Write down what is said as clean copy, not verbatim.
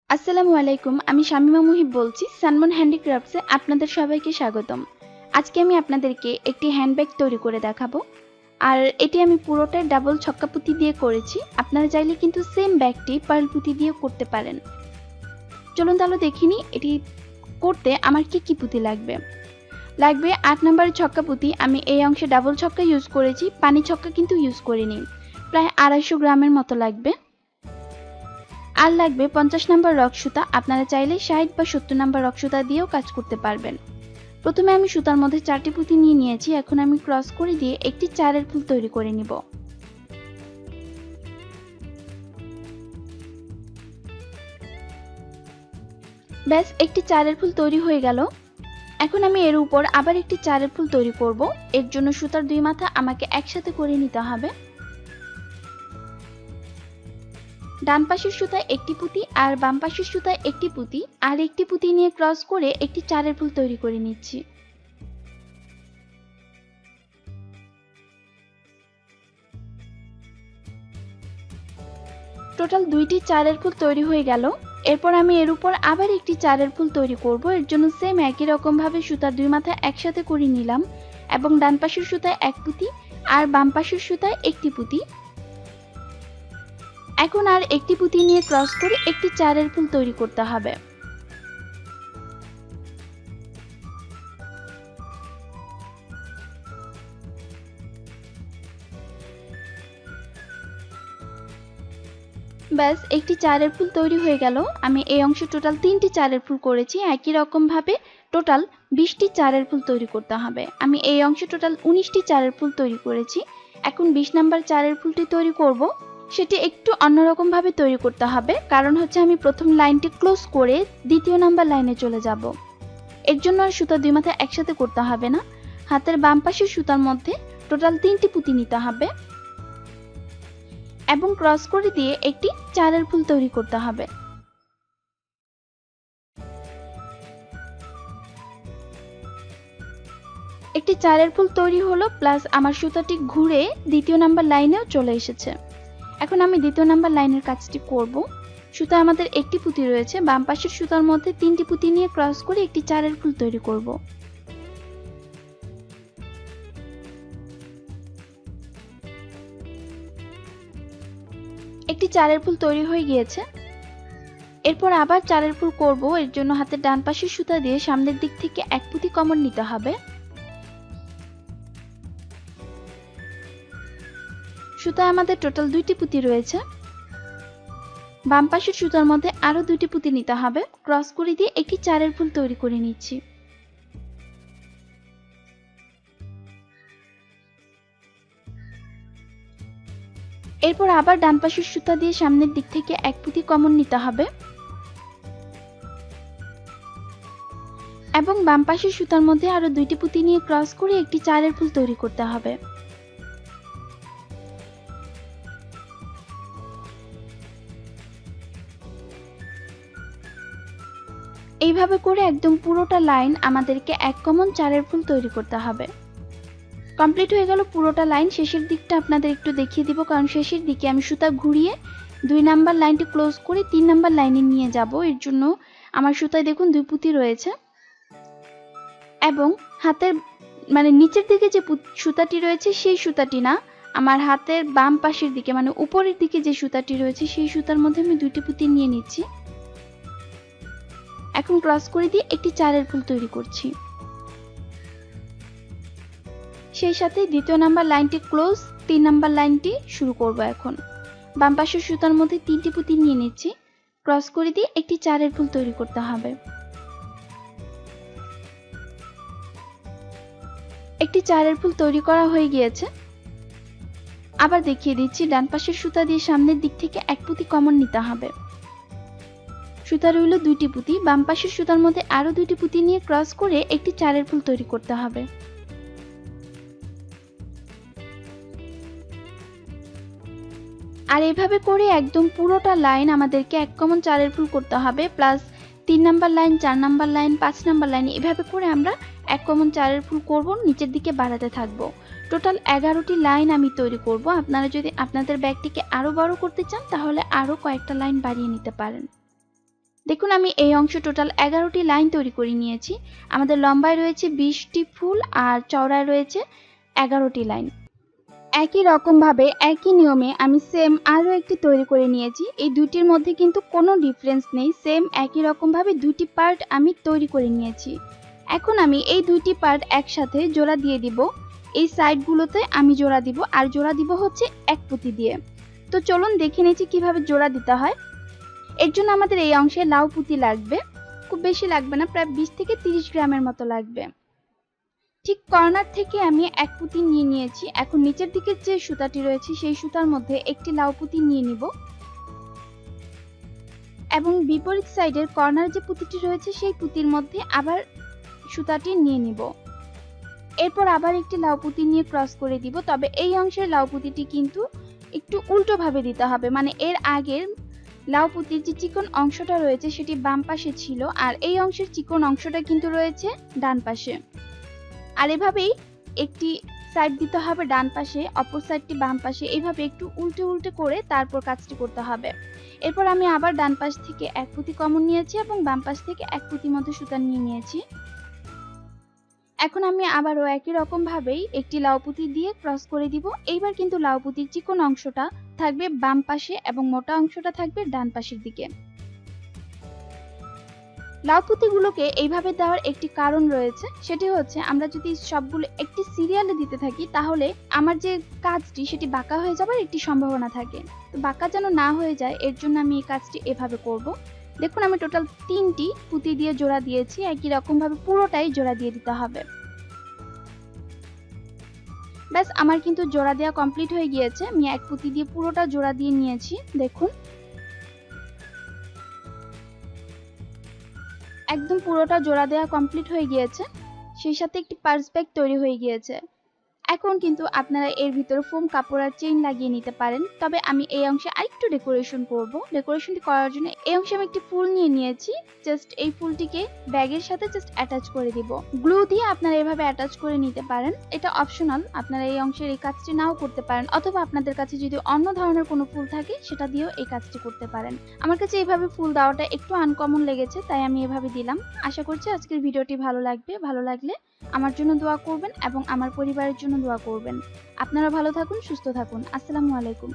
আসসালামু আলাইকুম, আমি শামিমা মুহিব বলছি সানমন হ্যান্ডিক্রাফটসে আপনাদের সবাইকে স্বাগতম। আজকে আমি আপনাদেরকে একটি হ্যান্ডব্যাগ তৈরি করে দেখাবো। আর এটি আমি পুরোটাই ডাবল ছক্কা পুঁতি দিয়ে করেছি। আপনারা চাইলে কিন্তু সেম ব্যাগটি পার্ল পুঁতি দিয়ে করতে পারেন। চলুন তাহলে দেখিনি এটি করতে আমার কি পুঁতি লাগবে। 8 নম্বরের ছক্কা পুঁতি। আমি এই অংশে ডাবল ছক্কা ইউজ করেছি, পানি ছক্কা কিন্তু ইউজ করিনি। প্রায় 250 গ্রামের মতো লাগবে। আর লাগবে 50 নম্বর রক সুতা। আপনারা চাইলে 60 বা 70 নম্বর রক সুতা দিয়েও কাজ করতে পারবেন। প্রথমে আমি সুতার মধ্যে 4টি পুঁতি নিয়ে নিয়েছি। এখন আমি ক্রস করে দিয়ে একটি 4-এর ফুল তৈরি করে নিব। ব্যাস, একটি 4-এর ফুল তৈরি হয়ে গেল। এখন আমি এর উপর আবার একটি 4-এর ফুল তৈরি করব। এর জন্য সুতার দুই মাথা আমাকে একসাথে করে নিতে হবে। ডান পাশের সুতায় একটি পুঁতি আর বাম পাশের সুতায় একটি পুঁতি আর একটি পুঁতি নিয়ে ক্রস করে একটি 4-এর ফুল তৈরি করে নিচ্ছি। টোটাল 2টি 4-এর ফুল তৈরি হয়ে গেল। এরপর আমি এর উপর আবার একটি 4-এর ফুল তৈরি করব। এর জন্য সেম একই রকম ভাবে সুতার দুই মাথা একসাথে করে নিলাম এবং ডান পাশের সুতায় এক পুঁতি আর বাম পাশের সুতায় একটি পুঁতি। এখন আর একটি পুঁতি নিয়ে ক্রস করে একটি 4-এর ফুল তৈরি করতে হবে। ব্যাস, একটি 4-এর ফুল তৈরি হয়ে গেল। আমি এই অংশে টোটাল 3টি 4-এর ফুল করেছি। একই রকম ভাবে টোটাল 20টি 4-এর ফুল তৈরি করতে হবে। আমি এই অংশে টোটাল 19টি 4-এর ফুল তৈরি করেছি। এখন 20 নাম্বার 4-এর ফুলটি তৈরি করব। সেটি একটু অন্যরকম ভাবে তৈরি করতে হবে, কারণ হচ্ছে আমি প্রথম লাইনটি ক্লোজ করে দ্বিতীয় নাম্বার লাইনে চলে যাব। এর জন্য আর সুতা দুই মাথা একসাথে করতে হবে না। হাতের বাম পাশের সুতার মধ্যে টোটাল 3টি পুঁতি নিতে হবে এবং ক্রস করে দিয়ে একটি 4-এর ফুল তৈরি করতে হবে। একটি 4-এর ফুল তৈরি হলো, প্লাস আমার সুতাটি ঘুরে দ্বিতীয় নাম্বার লাইনেও চলে এসেছে। এখন আমি দ্বিতীয় নাম্বার লাইনের কাজটি করব। সুতা আমাদের একটি পুঁতি রয়েছে, বাম পাশের সুতার মধ্যে 3টি পুঁতি নিয়ে ক্রস করে একটি 4-এর ফুল তৈরি করব। একটি 4-এর ফুল তৈরি হয়ে গিয়েছে। এরপর আবার 4-এর ফুল করব। এর জন্য হাতের ডান পাশের সুতা দিয়ে সামনের দিক থেকে এক পুঁতি কমন নিতে হবে। সুতায় আমাদের টোটাল 2টি পুঁতি রয়েছে। বাম পাশের সুতার মধ্যে আরো 2টি পুঁতি নিতে হবে। ক্রস করে দিয়ে একটি 4-এর ফুল তৈরি করে নিচ্ছি। এরপর আবার ডান পাশের সুতা দিয়ে সামনের দিক থেকে এক পুঁতি কমন নিতে হবে এবং বাম পাশের সুতার মধ্যে আরো 2টি পুঁতি নিয়ে ক্রস করে একটি 4-এর ফুল তৈরি করতে হবে। এইভাবে করে একদম পুরোটা লাইন আমাদেরকে এক কমন 4-এর ফুল তৈরি করতে হবে। কমপ্লিট হয়ে গেল পুরোটা লাইন। শেষের দিকটা আপনাদের একটু দেখিয়ে দিব, কারণ শেষের দিকে আমি সুতা ঘুরিয়ে 2 নাম্বার লাইনটি ক্লোজ করে 3 নাম্বার লাইনে নিয়ে যাব। এর জন্য আমার সুতায় দেখুন 2 পুঁতি রয়েছে এবং হাতের নিচের দিকে যে সুতাটি রয়েছে সেই সুতাটি না, আমার হাতের বাম পাশের দিকে উপরের দিকে যে সুতাটি রয়েছে সেই সুতার মধ্যে আমি 2টি পুঁতি নিয়ে নিচ্ছি। এখন ক্রস করে দিয়ে একটি 4-এর ফুল তৈরি করছি। সেই সাথে দ্বিতীয় নাম্বার লাইনটি ক্লোজ, 3 নাম্বার লাইনটি শুরু করব। এখন বাম পাশের সুতার মধ্যে 3টি পুঁতি নিয়ে নিচ্ছি। ক্রস করে দিয়ে একটি 4-এর ফুল তৈরি করতে হবে। একটি 4-এর ফুল তৈরি করা হয়ে গিয়েছে। আবার দেখিয়ে দিচ্ছি, ডান পাশের সুতা দিয়ে সামনের দিক থেকে এক পুঁতি কমন নিতে হবে। সুতা রইল 2টি পুঁতি। বাম পাশের সুতার মধ্যে আরো 2টি পুঁতি নিয়ে ক্রস করে একটি 4-এর ফুল তৈরি করতে হবে। আর এভাবে করে একদম পুরোটা লাইন আমাদেরকে এক কমন 4-এর ফুল করতে হবে, plus 3 number line, 4 number line, 5 number line, এভাবে করে আমরা এক কমন 4-এর ফুল করব, নিচের দিকে বাড়াতে থাকবো। টোটাল 11টি লাইন আমি তৈরি করব। আপনারা যদি আপনাদের ব্যাগটিকে আরো বড় করতে চান তাহলে আরো কয়েকটা লাইন বাড়িয়ে নিতে পারেন। দেখুন আমি এই অংশ টোটাল 11টি লাইন তৈরি করে নিয়েছি। আমাদের লম্বায় রয়েছে 20টি ফুল আর চওড়ায় রয়েছে 11টি লাইন। একই রকমভাবে একই নিয়মে আমি সেম আরও একটি তৈরি করে নিয়েছি। এই দুইটির মধ্যে কিন্তু কোনো ডিফারেন্স নেই, সেম একই রকমভাবে দুটি পার্ট আমি তৈরি করে নিয়েছি। এখন আমি এই দুইটি পার্ট একসাথে জোড়া দিয়ে দিব। এই সাইডগুলোতে আমি জোড়া দিব, আর জোড়া দিব হচ্ছে এক পুঁতি দিয়ে। তো চলুন দেখে নিচ্ছি কিভাবে জোড়া দিতে হয়। এর জন্য আমাদের এই অংশে লাউ পুঁতি লাগবে, খুব বেশি লাগবে না, প্রায় 20 থেকে 30 গ্রামের মতো লাগবে। ঠিক কর্নার থেকে আমি এক পুঁতি নিয়ে নিয়েছি। এখন নিচের দিকে যে সুতাটি রয়েছে সেই সুতার মধ্যে একটি লাউ পুঁতি নিয়ে নিব এবং বিপরীত সাইডের কর্নার যে পুঁতিটি রয়েছে সেই পুঁতির মধ্যে আবার সুতাটি নিয়ে নিব। এরপর আবার একটি লাউ পুঁতি নিয়ে ক্রস করে দিব। তবে এই অংশের লাউ পুঁতিটি কিন্তু একটু উল্টো ভাবে দিতে হবে, মানে এর আগের লাউ পুঁতির যে চিকন অংশটা রয়েছে সেটি বাম পাশে ছিল, আর এই অংশের চিকন অংশটা কিন্তু রয়েছে ডান পাশে। আর এভাবেই একটি সাইড দিতে হবে ডান পাশে, অপর সাইডটি বাম পাশে, এইভাবে একটু উল্টে উল্টে করে তারপর কাজটি করতে হবে। এরপর আমি আবার ডান পাশ থেকে এক পুঁতি কমন নিয়েছি এবং বাম পাশ থেকে এক পুঁতির মতো সুতা নিয়ে নিয়েছি। এখন আমি আবারও একই রকম ভাবেই একটি লাউ পুঁতি দিয়ে ক্রস করে দিব। এইবার কিন্তু লাউ পুঁতির চিকন অংশটা থাকবে বাম পাশে এবং মোটা অংশটা থাকবে ডান পাশের দিকে। লাউ পুঁতিগুলোকে এইভাবে দেওয়ার একটি কারণ রয়েছে, সেটি হচ্ছে আমরা যদি সবগুলো একটি সিরিয়ালে দিতে থাকি তাহলে আমার যে কাজটি সেটি বাঁকা হয়ে যাবার একটি সম্ভাবনা থাকে। তো বাঁকা যেন না হয়ে যায় এর জন্য আমি এই কাজটি এভাবে করব। দেখুন আমি টোটাল 3টি পুঁতি দিয়ে জোড়া দিয়েছি, একই রকম ভাবে পুরোটাই জোড়া দিয়ে দিতে হবে। ব্যাস আমার কিন্তু জোড়া দেওয়া কমপ্লিট হয়ে গিয়েছে। আমি এক পুঁতি দিয়ে পুরোটা জোড়া দিয়ে নিয়েছি। দেখুন একদম পুরোটা জোড়া দেওয়া কমপ্লিট হয়ে গিয়েছে, সেই সাথে একটি পার্স ব্যাগ তৈরি হয়ে গিয়েছে। এখন কিন্তু আপনারা এর ভিতরে ফোম কাপড় আর চেইন লাগিয়ে নিতে পারেন। তবে আমি এই অংশে আরেকটু ডেকোরেশন করব। ডেকোরেশনটি করার জন্য এই অংশে আমি একটি ফুল নিয়ে নিয়েছি। জাস্ট এই ফুলটিকে ব্যাগের সাথে জাস্ট অ্যাটাচ করে দিব। গ্লু দিয়ে আপনারা এভাবে অ্যাটাচ করে নিতে পারেন, এটা অপশনাল। আপনারা এই অংশের এই কাজটি নাও করতে পারেন, অথবা আপনাদের কাছে যদি অন্য ধরনের কোনো ফুল থাকে সেটা দিয়েও এই কাজটি করতে পারেন। আমার কাছে এইভাবে ফুল দেওয়াটা একটু আনকমন লেগেছে, তাই আমি এভাবে দিলাম। আশা করছি আজকের ভিডিওটি ভালো লাগবে। ভালো লাগলে আমার জন্য দোয়া করবেন এবং আমার পরিবারের জন্য দোয়া করবেন। আপনারা ভালো থাকুন, সুস্থ থাকুন। আসসালামু আলাইকুম।